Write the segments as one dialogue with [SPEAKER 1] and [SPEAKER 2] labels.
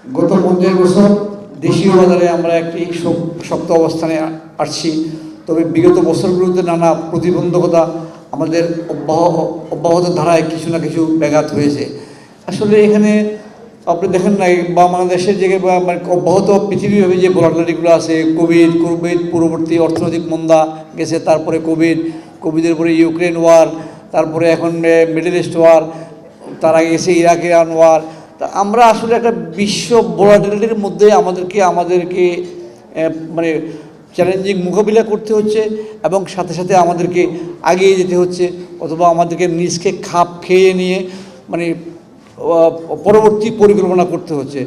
[SPEAKER 1] গত 50 বছর দেশীয় বাজারে আমরা একটি শক্ত অবস্থানে আসছি। তবে বিগত বছরগুলোতে নানা প্রতিবন্ধকতা আমাদের অব্যাহত ধারায় কিছু না কিছু ব্যাঘাত হয়েছে। আসলে এখানে আপনি দেখেন না বাংলাদেশের যে অব্যাহত পৃথিবীভাবে যে ভোলাটিলিটিগুলো আছে, কোভিড পূর্ববর্তী অর্থনৈতিক মন্দা গেছে, তারপরে কোভিডের পরে ইউক্রেন ওয়ার, তারপরে এখন মিডল ইস্ট ওয়ার, তার আগে গেছে ইরাক ইরান ওয়ার। তা আমরা আসলে একটা বিশ্ব ভোলাটিলিটির মধ্যে আমাদেরকে মানে চ্যালেঞ্জিং মোকাবিলা করতে হচ্ছে এবং সাথে সাথে আমাদেরকে এগিয়ে যেতে হচ্ছে, অথবা আমাদেরকে নিজকে খাপ খেয়ে নিয়ে মানে পরবর্তী পরিকল্পনা করতে হচ্ছে।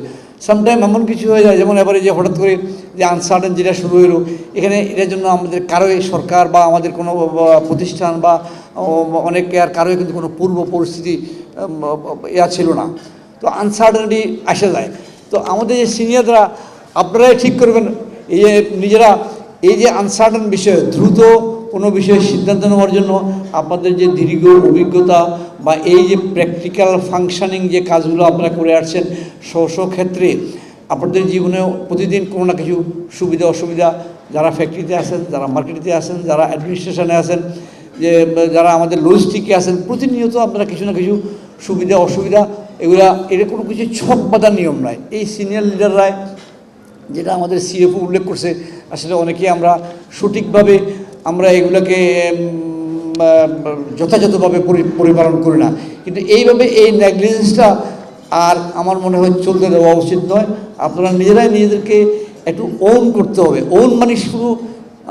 [SPEAKER 1] সামটাইম এমন কিছু হয়ে যায়, যেমন এবারে যে হঠাৎ করে যে আনসার্টেন যেটা শুরু হলো, এটার জন্য আমাদের কারোই সরকার বা আমাদের কোনো প্রতিষ্ঠান বা অনেকে আর কারোই কিন্তু কোনো পূর্ব পরিস্থিতি ছিল না। তো আনসার্টেনিটি আসে যায়। তো আমাদের যে সিনিয়ররা আপনারাই ঠিক করবেন এই যে নিজেরা এই যে আনসার্টেন বিষয়ে দ্রুত কোনো বিষয়ে সিদ্ধান্ত নেওয়ার জন্য আপনাদের যে দীর্ঘ অভিজ্ঞতা বা এই যে প্র্যাকটিক্যাল ফাংশনিং যে কাজগুলো আপনারা করে আসছেন স্ব ক্ষেত্রে আপনাদের জীবনেও প্রতিদিন কোনো না কিছু সুবিধা অসুবিধা, যারা ফ্যাক্টরিতে আছেন, যারা মার্কেটিতে আছেন, যারা অ্যাডমিনিস্ট্রেশনে আছেন, যারা আমাদের লজিস্টিকে আছেন, প্রতিনিয়ত আপনারা কিছু না কিছু সুবিধা অসুবিধা এটা কোনো কিছু ছক বাঁধার নিয়ম নয়। এই সিনিয়র লিডাররাই যেটা আমাদের সিএফও উল্লেখ করছে, আসলে অনেকেই আমরা সঠিকভাবে আমরা এগুলোকে যথাযথভাবে পরিপালন করি না। কিন্তু এইভাবে এই নেগলিজেন্সটা আর আমার মনে হয় চলতে দেওয়া উচিত নয়। আপনারা নিজেরাই নিজেদেরকে একটু ওন করতে হবে। ওন মানে শুধু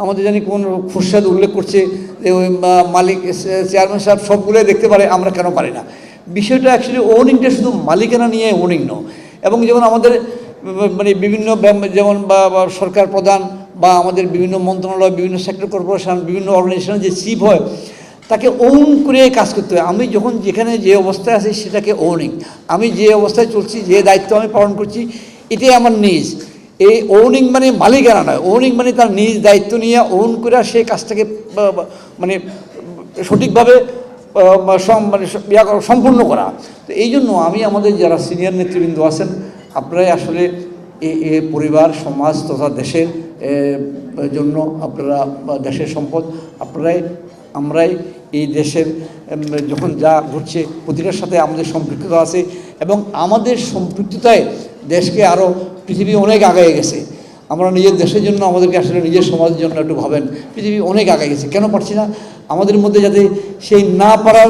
[SPEAKER 1] আমাদের জানি কোন খুরশাদ উল্লেখ করছে যে ওই মালিক চেয়ারম্যান সাহেব সবগুলোই দেখতে পারে, আমরা কেন পারি না। বিষয়টা অ্যাকচুয়ালি ওনিংটা শুধু মালিকানা নিয়ে ওনিং নয়। এবং যেমন আমাদের মানে বিভিন্ন যেমন বা সরকার প্রধান বা আমাদের বিভিন্ন মন্ত্রণালয়, বিভিন্ন সেক্টর কর্পোরেশন, বিভিন্ন অর্গানাইজেশনের যে চিফ হয়, তাকে ওন করে কাজ করতে হয়। আমি যখন যেখানে যে অবস্থায় আছি সেটাকে ওনিং, আমি যে অবস্থায় চলছি, যে দায়িত্ব আমি পালন করছি, এটাই আমার নিজ। এই ওনিং মানে মালিকানা নয়, ওনিং মানে তার নিজ দায়িত্ব নিয়ে ওন করে সেই কাজটাকে মানে সঠিকভাবে সম্পূর্ণ করা। তো এই জন্য আমি আমাদের যারা সিনিয়র নেতৃবৃন্দ আছেন, আপনারাই আসলে এই পরিবার, সমাজ তথা দেশের জন্য আপনারা দেশের সম্পদ, আমরাই এই দেশের যখন যা ঘটছে প্রতিটার সাথে আমাদের সম্পৃক্ততা আছে এবং আমাদের সম্পৃক্ততায় দেশকে আরও পৃথিবী অনেক আগায় গেছে। আমরা নিজের দেশের জন্য আমাদেরকে আসলে নিজের সমাজের জন্য একটু ভাবেন, পৃথিবী অনেক আগায় গেছে, কেন পারছি না? আমাদের মধ্যে যাতে সেই না পারার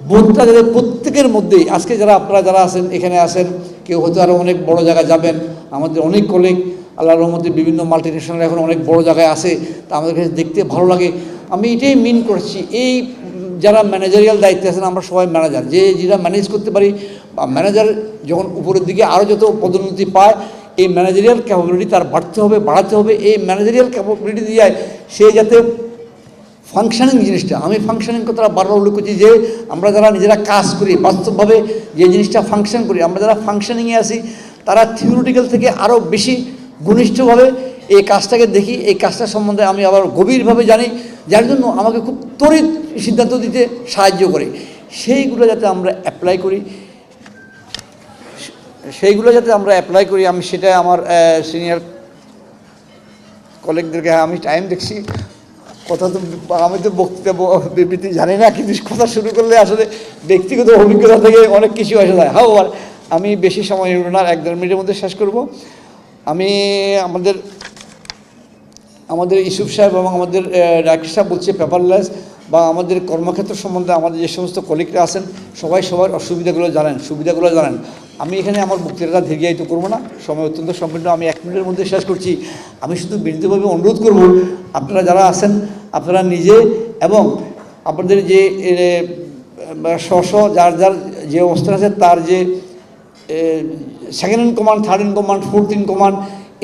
[SPEAKER 1] বোধটা যাতে প্রত্যেকের মধ্যেই, আজকে আপনারা যারা আছেন এখানে আছেন, কেউ হয়তো আরও অনেক বড় জায়গায় যাবেন, আমাদের অনেক কলিগ আল্লাহর রহমতে বিভিন্ন মাল্টিনেশনাল এখন অনেক বড় জায়গায় আছে, তা আমাদের কাছে দেখতে ভালো লাগে। আমি এটাই মিন করছি, এই যারা ম্যানেজারিয়াল দায়িত্বে আছেন, আমরা সবাই ম্যানেজার, যেটা ম্যানেজ করতে পারি বা ম্যানেজার যখন উপরের দিকে আরও যত পদোন্নতি পায়, এই ম্যানেজারিয়াল ক্যাপাবিলিটি তার বাড়াতে হবে। এই ম্যানেজারিয়াল ক্যাপাবিলিটি দিয়ে সে যাতে ফাংশনিং জিনিসটা, আমি ফাংশনিং কথাটা বারবার উল্লেখ করছি যে আমরা যারা নিজেরা কাজ করি বাস্তবভাবে যে জিনিসটা ফাংশন করি, আমরা যারা ফাংশনিংয়ে আসি তারা থিওরিটিক্যাল থেকে আরও বেশি ঘনিষ্ঠভাবে এই কাজটাকে দেখি, এই কাজটা সম্বন্ধে আমি আবার গভীরভাবে জানি, যার জন্য আমাকে খুব ত্বরিত সিদ্ধান্ত দিতে সাহায্য করে। সেইগুলো যাতে আমরা অ্যাপ্লাই করি, আমি সেটা আমার সিনিয়র কলিগদেরকে, আমি টাইম দেখছি, কথা তো আমি তো বক্তৃতা বিবৃতি জানি না, কিন্তু কথা শুরু করলে আসলে ব্যক্তিগত অভিজ্ঞতা থেকে অনেক কিছু আসে যায়। আর আমি বেশি সময় নেব না, 1-1.5 মিনিটের মধ্যে শেষ করব। আমি আমাদের ইউসুফ সাহেব এবং আমাদের ডাক্তার সাহেব বলছে পেপারলেস বা আমাদের কর্মক্ষেত্র সম্বন্ধে আমাদের যে সমস্ত কলিগরা আছেন সবাই সবার অসুবিধাগুলো জানেন, সুবিধাগুলো জানেন। আমি এখানে আমার বক্তৃতাটা দীর্ঘায়িত করবো না, সময় অত্যন্ত সংকীর্ণ, আমি 1 মিনিটের মধ্যে শেষ করছি। আমি শুধু বিনীতভাবে অনুরোধ করব, আপনারা যারা আছেন আপনারা নিজে এবং আপনাদের যে যার যে অবস্থা আছে তার যে second in command, third in command, fourth in command,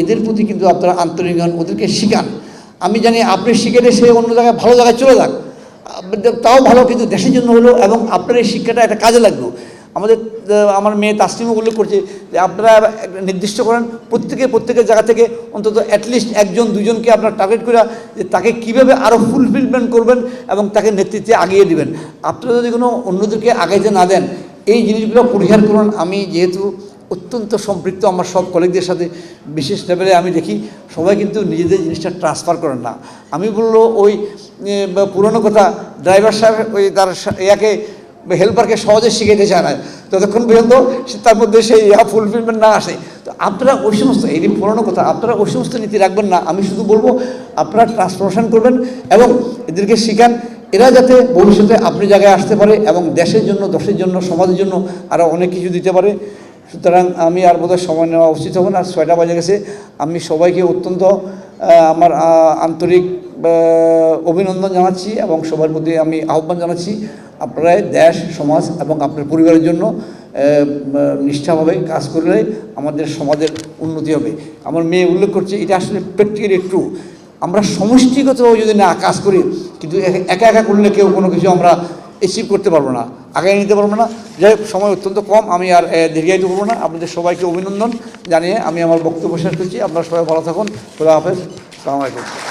[SPEAKER 1] এদের প্রতি কিন্তু আপনারা আন্তরিক হন, ওদেরকে শিখান। আমি জানি আপনি শিখেলে সে অন্য জায়গায় ভালো জায়গায় চলে যাক, তাও ভালো, কিন্তু দেশের জন্য হলো এবং আপনার এই শিক্ষাটা একটা কাজে লাগলো। আমার মেয়ে তাসলিমও উল্লেখ করছে যে আপনারা নির্দিষ্ট করেন প্রত্যেকের জায়গা থেকে অন্তত অ্যাটলিস্ট 1-2জনকে আপনারা টার্গেট করে যে তাকে কীভাবে আরও ফুলফিলমেন্ট করবেন এবং তাকে নেতৃত্বে আগিয়ে দিবেন। আপনারা যদি কোনো অন্যদেরকে আগাইতে না দেন, এই জিনিসগুলো পরিহার করুন। আমি যেহেতু অত্যন্ত সম্পৃক্ত আমার সব কলিগদের সাথে বিশেষ লেভেলে আমি দেখি সবাই কিন্তু নিজেদের জিনিসটা ট্রান্সফার করেন না। আমি বললো ওই পুরনো কথা, ড্রাইভার সাহেব ওই তার ইয়াকে হেল্পারকে সহজে শিখাইতে চায় না, ততক্ষণ পর্যন্ত তার মধ্যে সেই ফুলফিলমেন্ট না আসে। তো আপনারা ওই সমস্ত, এই পুরনো কথা, আপনারা ওই সমস্ত নীতি রাখবেন না। আমি শুধু বলবো আপনারা ট্রান্সফরমেশন করবেন এবং এদেরকে শিখান, এরা যাতে ভবিষ্যতে আপনি জায়গায় আসতে পারে এবং দেশের জন্য, দশের জন্য, সমাজের জন্য আরও অনেক কিছু দিতে পারে। সুতরাং আমি আর বোধহয় সময় নেওয়া উচিত হবে না, 6টা বাজে গেছে। আমি সবাইকে অত্যন্ত আমার আন্তরিক অভিনন্দন জানাচ্ছি এবং সবার প্রতি আমি আহ্বান জানাচ্ছি, আপনারা দেশ, সমাজ এবং আপনার পরিবারের জন্য নিষ্ঠাভাবে কাজ করলে আমাদের সমাজের উন্নতি হবে। আমার মেয়ে উল্লেখ করছে, এটা আসলে প্র্যাকটিক্যালি ট্রু। আমরা সমষ্টিগত যদি না কাজ করি, কিন্তু একা একা করলে কেউ কোনো কিছু আমরা অ্যাচিভ করতে পারবো না, আগায় নিতে পারবো না। যাই হোক, সময় অত্যন্ত কম, আমি আর দীর্ঘায়িত করবো না। আপনাদের সবাইকে অভিনন্দন জানিয়ে আমি আমার বক্তব্য শেষ করছি। আপনারা সবাই ভালো থাকুন। খোদা হাফেজ। আসসালামু আলাইকুম।